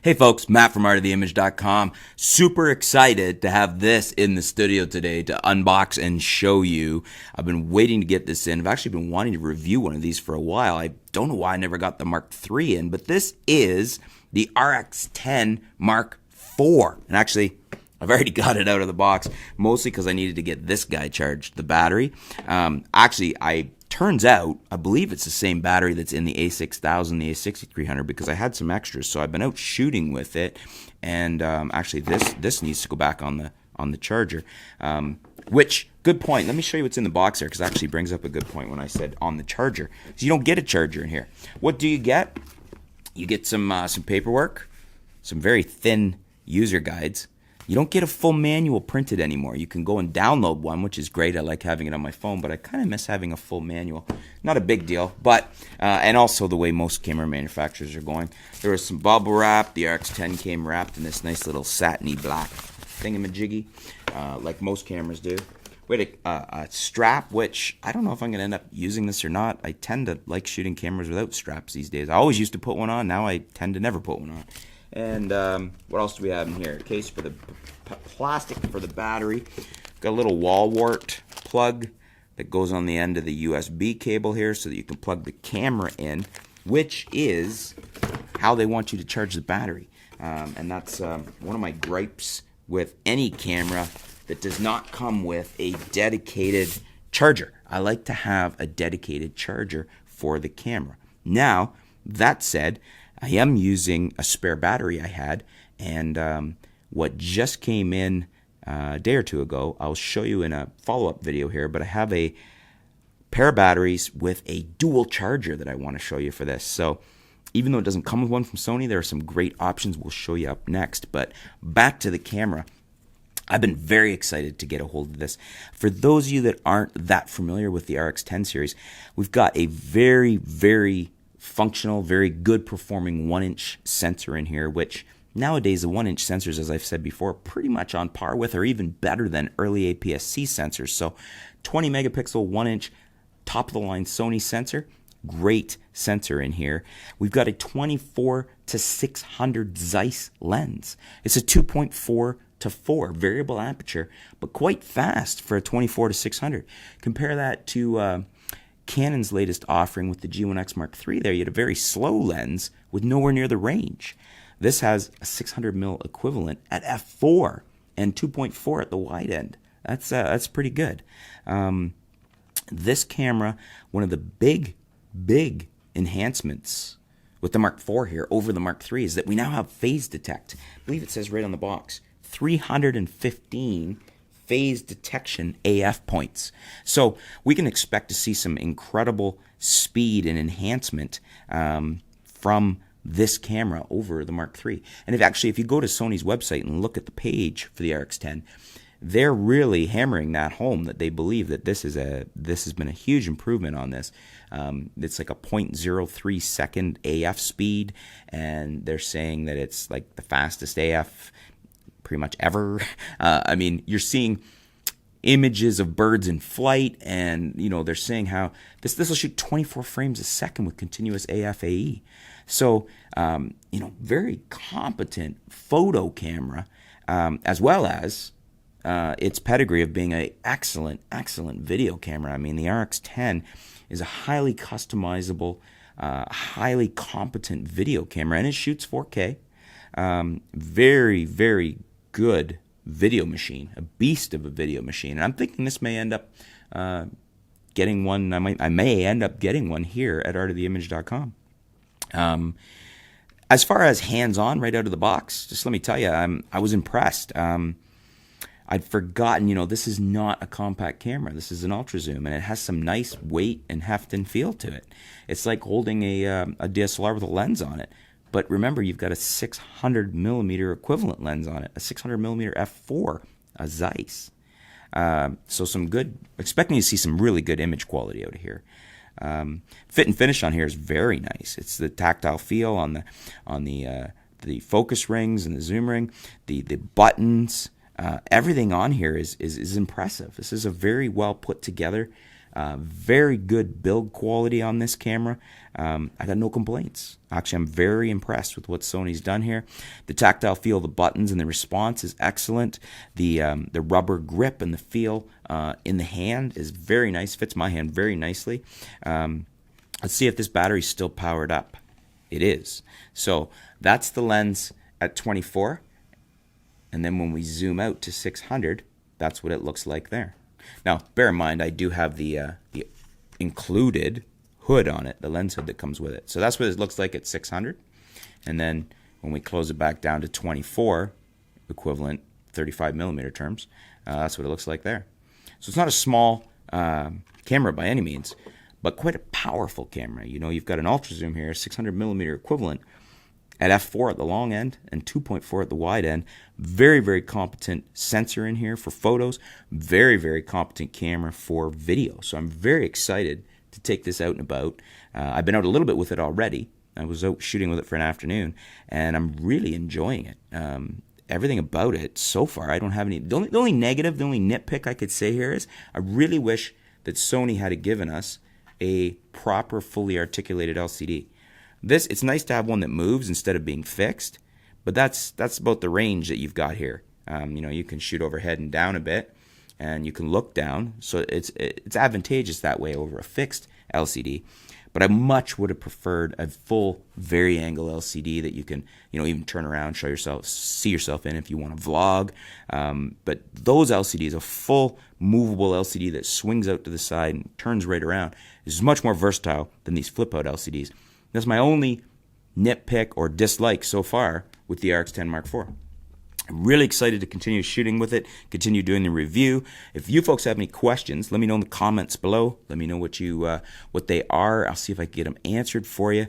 Hey folks, Matt from artoftheimage.com. Super excited to have this in the studio today to unbox and show you. I've been waiting to get this in. I've actually been wanting to review one of these for a while. I don't know why I never got the Mark III in, but this is the RX10 Mark IV. And actually, I've already got it out of the box, mostly because I needed to get this guy charged, the battery. Turns out, I believe it's the same battery that's in the A6000, the A6300, because I had some extras, so I've been out shooting with it, and actually this needs to go back on the charger. Which, good point. Let me show you what's in the box here, because it actually brings up a good point when I said on the charger. So you don't get a charger in here. What do you get? You get some paperwork, some very thin user guides. You don't get a full manual printed anymore. You can go and download one, which is great. I like having it on my phone, but I kind of miss having a full manual. Not a big deal, but, and also the way most camera manufacturers are going. There was some bubble wrap. The RX10 came wrapped in this nice little satiny black thingamajiggy, like most cameras do. Wait, a strap, which I don't know if I'm going to end up using this or not. I tend to like shooting cameras without straps these days. I always used to put one on. Now I tend to never put one on. And what else do we have in here? A case for the plastic for the battery. Got a little wall wart plug that goes on the end of the USB cable here so that you can plug the camera in, which is how they want you to charge the battery. And that's one of my gripes with any camera that does not come with a dedicated charger. I like to have a dedicated charger for the camera. Now, that said, I am using a spare battery I had, and what just came in a day or two ago, I'll show you in a follow-up video here, but I have a pair of batteries with a dual charger that I want to show you for this. So even though it doesn't come with one from Sony, there are some great options we'll show you up next. But back to the camera. I've been very excited to get a hold of this. For those of you that aren't that familiar with the RX10 series, we've got a very, very functional, very good performing 1-inch sensor in here, which nowadays the 1-inch sensors, as I've said before, are pretty much on par with or even better than early APS-C sensors. So 20 megapixel 1-inch top of the line Sony sensor, great sensor in here. We've got a 24 to 600 Zeiss lens. It's a 2.4 to 4 variable aperture, but quite fast for a 24 to 600. Compare that to Canon's latest offering with the G1X Mark III. There you had a very slow lens with nowhere near the range. This has a 600mm equivalent at f4 and 2.4 at the wide end. That's pretty good. This camera, one of the big enhancements with the Mark IV here over the Mark III is that we now have phase detect. I believe it says right on the box, 315 phase detection AF points. So we can expect to see some incredible speed and enhancement from this camera over the Mark III. And if you go to Sony's website and look at the page for the RX10, they're really hammering that home that they believe that this has been a huge improvement on this. It's like a 0.03 second AF speed, and they're saying that it's like the fastest AF pretty much ever. I mean, you're seeing images of birds in flight, and they're saying how this will shoot 24 frames a second with continuous AF/AE. So very competent photo camera, as well as its pedigree of being an excellent video camera. I mean, the RX10 is a highly customizable, highly competent video camera, and it shoots 4K. Very, very good video machine, a beast of a video machine. And I'm thinking this may end up getting one. I may end up getting one here at artoftheimage.com. As far as hands-on right out of the box, just let me tell you, I was impressed. I'd forgotten, this is not a compact camera. This is an UltraZoom, and it has some nice weight and heft and feel to it. It's like holding a DSLR with a lens on it. But remember, you've got a 600mm equivalent lens on it, a 600mm f4, a Zeiss. So expecting to see some really good image quality out of here. Fit and finish on here is very nice. It's the tactile feel on the focus rings and the zoom ring, the buttons. Everything on here is impressive. This is a very well put together Very good build quality on this camera. I got no complaints. Actually, I'm very impressed with what Sony's done here. The tactile feel of the buttons and the response is excellent. The rubber grip and the feel in the hand is very nice. Fits my hand very nicely. Let's see if this battery's still powered up. It is. So that's the lens at 24. And then when we zoom out to 600, that's what it looks like there. Now, bear in mind, I do have the included hood on it, the lens hood that comes with it. So that's what it looks like at 600. And then when we close it back down to 24, equivalent 35 millimeter terms, that's what it looks like there. So it's not a small camera by any means, but quite a powerful camera. You know, you've got an UltraZoom here, 600 millimeter equivalent at f4 at the long end and 2.4 at the wide end. Very, very competent sensor in here for photos. Very, very competent camera for video. So I'm very excited to take this out and about. I've been out a little bit with it already. I was out shooting with it for an afternoon, and I'm really enjoying it. Everything about it so far, I don't have any. The only negative, the only nitpick I could say here is I really wish that Sony had given us a proper, fully articulated LCD. It's nice to have one that moves instead of being fixed, but that's about the range that you've got here. You know, you can shoot overhead and down a bit, and you can look down, so it's advantageous that way over a fixed LCD. But I much would have preferred a full vari-angle LCD that you can, you know, even turn around, see yourself in if you want to vlog. But those LCDs, a full movable LCD that swings out to the side and turns right around, is much more versatile than these flip-out LCDs. That's my only nitpick or dislike so far with the RX10 Mark IV. I'm really excited to continue shooting with it, continue doing the review. If you folks have any questions, let me know in the comments below. Let me know what they are. I'll see if I can get them answered for you.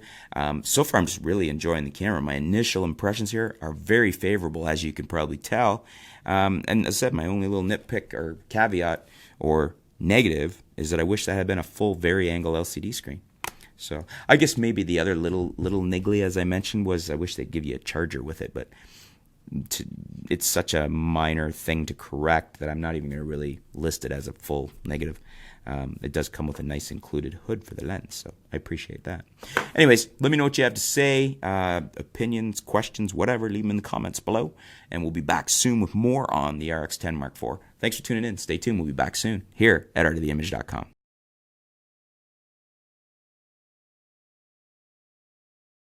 So far, I'm just really enjoying the camera. My initial impressions here are very favorable, as you can probably tell. And as I said, my only little nitpick or caveat or negative is that I wish that had been a full vari-angle LCD screen. So I guess maybe the other little niggly, as I mentioned, was I wish they'd give you a charger with it, but it's such a minor thing to correct that I'm not even going to really list it as a full negative. It does come with a nice included hood for the lens, so I appreciate that. Anyways, let me know what you have to say, opinions, questions, whatever. Leave them in the comments below, and we'll be back soon with more on the RX10 Mark IV. Thanks for tuning in. Stay tuned. We'll be back soon here at artoftheimage.com.